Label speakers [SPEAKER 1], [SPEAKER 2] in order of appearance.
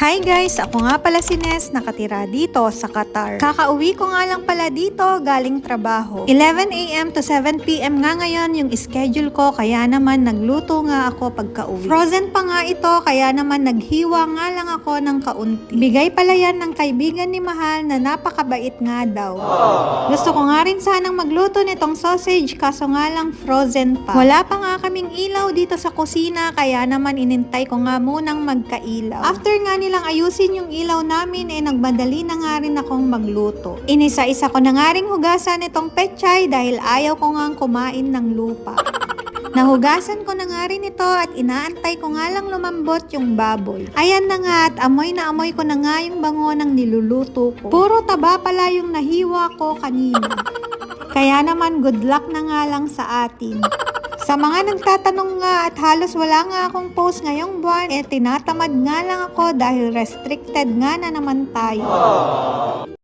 [SPEAKER 1] Hi guys! Ako nga pala si Nes, nakatira dito sa Qatar. Kakauwi ko nga lang pala dito galing trabaho. 11 AM to 7 PM nga ngayon yung schedule ko, kaya naman nagluto nga ako pagka-uwi. Frozen pa nga ito, kaya naman naghiwa nga lang ako ng kaunti. Bigay pala yan ng kaibigan ni Mahal na napakabait nga daw. Gusto ko nga rin sanang magluto nitong sausage, kaso nga lang frozen pa. Wala pa nga kaming ilaw dito sa kusina, kaya naman inintay ko nga munang magkailaw. After nga nilang ayusin yung ilaw namin, nagmadali na nga rin akong magluto. Inisa-isa ko na nga ring hugasan itong pechay dahil ayaw ko nga kumain ng lupa. Nahugasan ko na nga rin ito at inaantay ko nga lang lumambot yung baboy. Ayan na nga at amoy na amoy ko na nga yung bango ng niluluto ko. Puro taba pala yung nahiwa ko kanina. Kaya naman good luck na nga lang sa atin. Sa mga nagtatanong nga at halos wala nga akong post ngayong buwan, tinatamad nga lang ako dahil restricted nga na naman tayo.